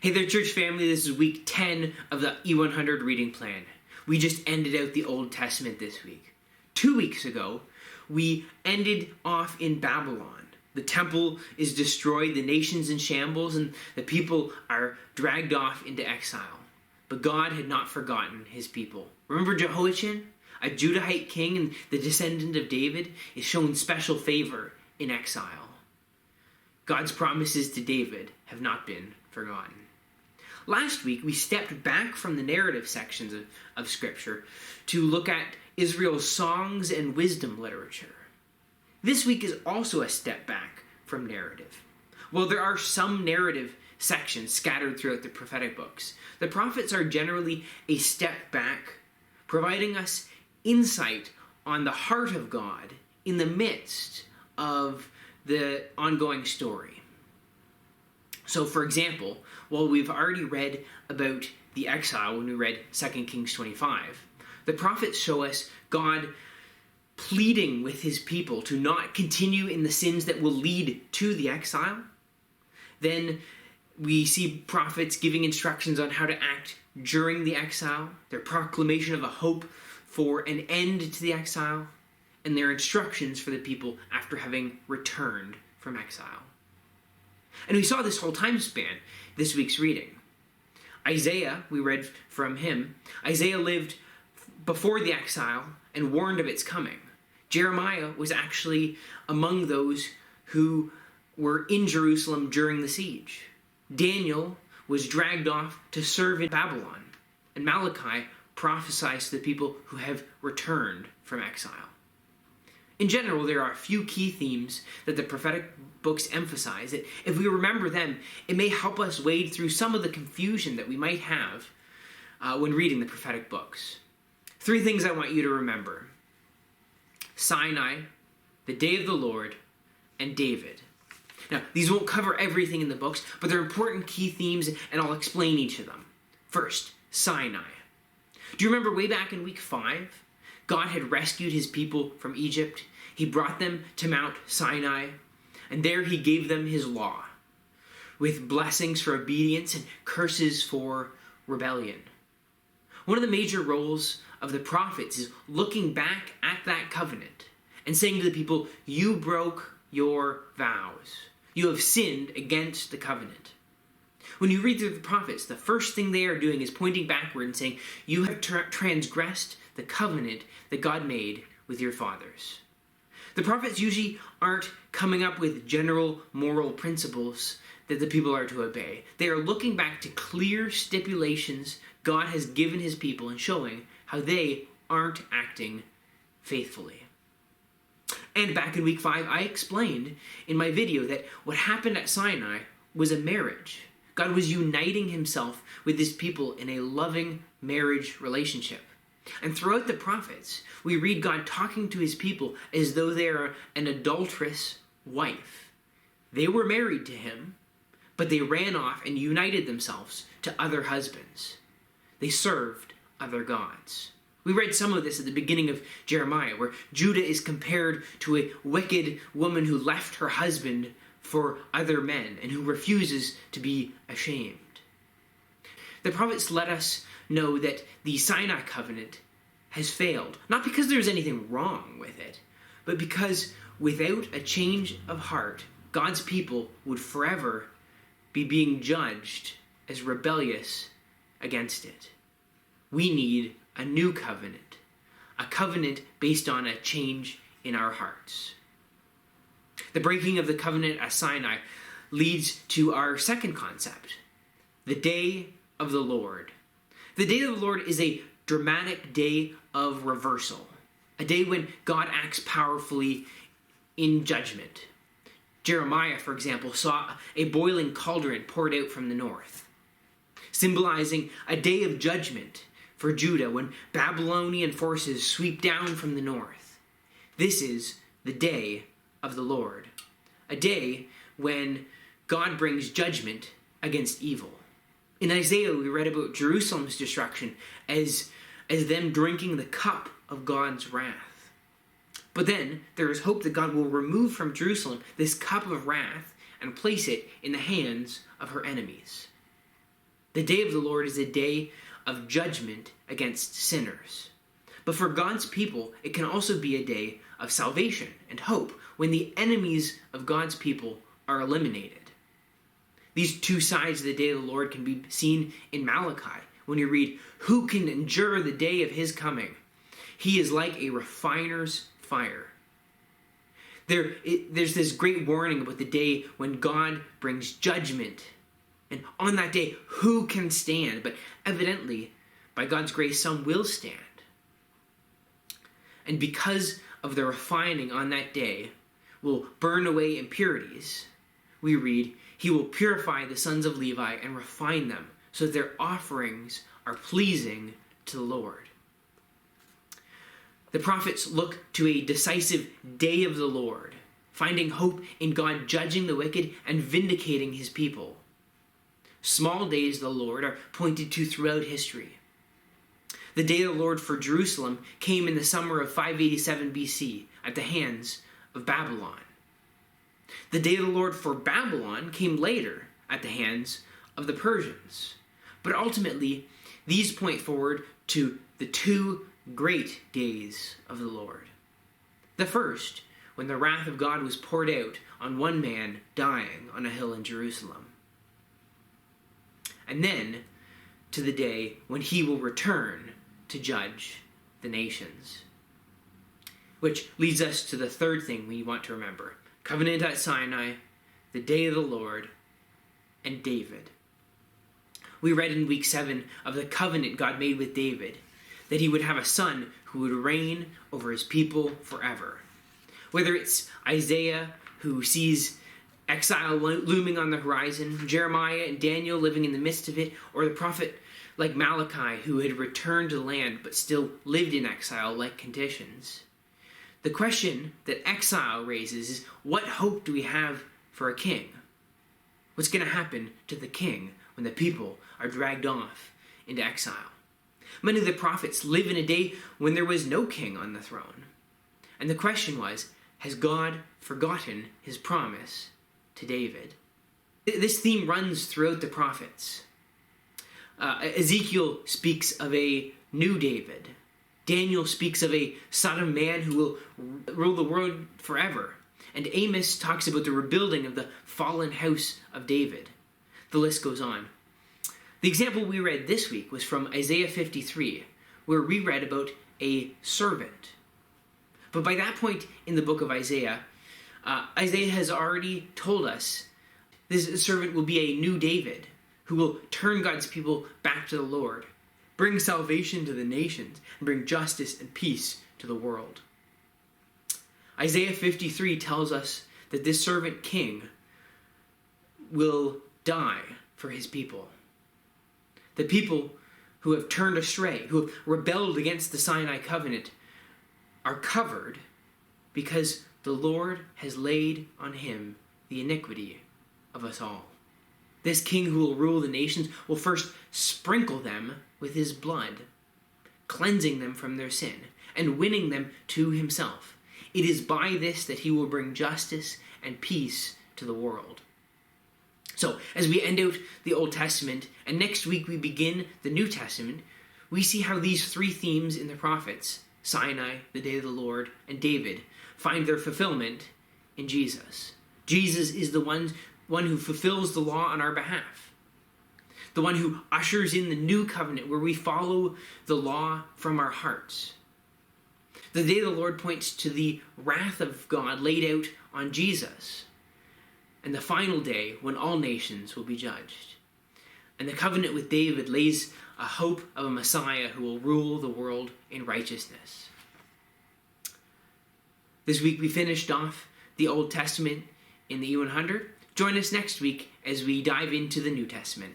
Hey there, church family. This is week 10 of the E100 reading plan. We just ended out the Old Testament this week. 2 weeks ago, we ended off in Babylon. The temple is destroyed, the nation's in shambles, and the people are dragged off into exile. But God had not forgotten his people. Remember Jehoiachin, a Judahite king and the descendant of David, is shown special favor in exile. God's promises to David have not been forgotten. Last week, we stepped back from the narrative sections of Scripture to look at Israel's songs and wisdom literature. This week is also a step back from narrative. While there are some narrative sections scattered throughout the prophetic books, the prophets are generally a step back, providing us insight on the heart of God in the midst of the ongoing story. So, for example, while we've already read about the exile when we read 2 Kings 25, the prophets show us God pleading with his people to not continue in the sins that will lead to the exile. Then we see prophets giving instructions on how to act during the exile, their proclamation of a hope for an end to the exile, and their instructions for the people after having returned from exile. And we saw this whole time span this week's reading. Isaiah, we read from him, Isaiah lived before the exile and warned of its coming. Jeremiah was actually among those who were in Jerusalem during the siege. Daniel was dragged off to serve in Babylon. And Malachi prophesies to the people who have returned from exile. In general, there are a few key themes that the prophetic books emphasize that if we remember them, it may help us wade through some of the confusion that we might have when reading the prophetic books. 3 things I want you to remember: Sinai, the day of the Lord, and David. Now, these won't cover everything in the books, but they're important key themes, and I'll explain each of them. First, Sinai. Do you remember way back in week 5? God had rescued his people from Egypt. He brought them to Mount Sinai, and there he gave them his law, with blessings for obedience and curses for rebellion. One of the major roles of the prophets is looking back at that covenant and saying to the people, you broke your vows. You have sinned against the covenant. When you read through the prophets, the first thing they are doing is pointing backward and saying, you have transgressed the covenant that God made with your fathers. The prophets usually aren't coming up with general moral principles that the people are to obey. They are looking back to clear stipulations God has given his people and showing how they aren't acting faithfully. And back in week 5, I explained in my video that what happened at Sinai was a marriage. God was uniting himself with his people in a loving marriage relationship. And throughout the prophets, we read God talking to his people as though they are an adulterous wife. They were married to him, but they ran off and united themselves to other husbands. They served other gods. We read some of this at the beginning of Jeremiah, where Judah is compared to a wicked woman who left her husband for other men and who refuses to be ashamed. The prophets let us know that the Sinai covenant has failed, not because there's anything wrong with it, but because without a change of heart, God's people would forever be being judged as rebellious against it. We need a new covenant, a covenant based on a change in our hearts. The breaking of the covenant at Sinai leads to our second concept, the day of the Lord. The day of the Lord is a dramatic day of reversal, a day when God acts powerfully in judgment. Jeremiah, for example, saw a boiling cauldron poured out from the north, symbolizing a day of judgment for Judah when Babylonian forces sweep down from the north. This is the day of the Lord, a day when God brings judgment against evil. In Isaiah, we read about Jerusalem's destruction as them drinking the cup of God's wrath. But then there is hope that God will remove from Jerusalem this cup of wrath and place it in the hands of her enemies. The day of the Lord is a day of judgment against sinners. But for God's people, it can also be a day of salvation and hope when the enemies of God's people are eliminated. These two sides of the day of the Lord can be seen in Malachi when you read, "Who can endure the day of his coming? He is like a refiner's fire." There's this great warning about the day when God brings judgment. And on that day, who can stand? But evidently, by God's grace, some will stand. And because of the refining on that day will burn away impurities, we read, "He will purify the sons of Levi and refine them, so that their offerings are pleasing to the Lord." The prophets look to a decisive day of the Lord, finding hope in God judging the wicked and vindicating his people. Small days of the Lord are pointed to throughout history. The day of the Lord for Jerusalem came in the summer of 587 BC at the hands of Babylon. The day of the Lord for Babylon came later at the hands of the Persians. But ultimately, these point forward to the two great days of the Lord. The first, when the wrath of God was poured out on one man dying on a hill in Jerusalem. And then to the day when he will return to judge the nations. Which leads us to the third thing we want to remember. Covenant at Sinai, the day of the Lord, and David. We read in week 7 of the covenant God made with David, that he would have a son who would reign over his people forever. Whether it's Isaiah, who sees exile looming on the horizon, Jeremiah and Daniel living in the midst of it, or the prophet like Malachi, who had returned to the land but still lived in exile-like conditions. The question that exile raises is, what hope do we have for a king? What's going to happen to the king when the people are dragged off into exile? Many of the prophets live in a day when there was no king on the throne. And the question was, has God forgotten his promise to David? This theme runs throughout the prophets. Ezekiel speaks of a new David. Daniel speaks of a son of man who will rule the world forever. And Amos talks about the rebuilding of the fallen house of David. The list goes on. The example we read this week was from Isaiah 53, where we read about a servant. But by that point in the book of Isaiah, Isaiah has already told us this servant will be a new David who will turn God's people back to the Lord, bring salvation to the nations, and bring justice and peace to the world. Isaiah 53 tells us that this servant king will die for his people. The people who have turned astray, who have rebelled against the Sinai covenant, are covered because the Lord has laid on him the iniquity of us all. This king who will rule the nations will first sprinkle them with his blood, cleansing them from their sin and winning them to himself. It is by this that he will bring justice and peace to the world. So, as we end out the Old Testament, and next week we begin the New Testament, we see how these three themes in the prophets, Sinai, the day of the Lord, and David, find their fulfillment in Jesus. Jesus is the one who fulfills the law on our behalf. The one who ushers in the new covenant where we follow the law from our hearts. The day of the Lord points to the wrath of God laid out on Jesus. And the final day when all nations will be judged. And the covenant with David lays a hope of a Messiah who will rule the world in righteousness. This week we finished off the Old Testament in the E100. Join us next week as we dive into the New Testament.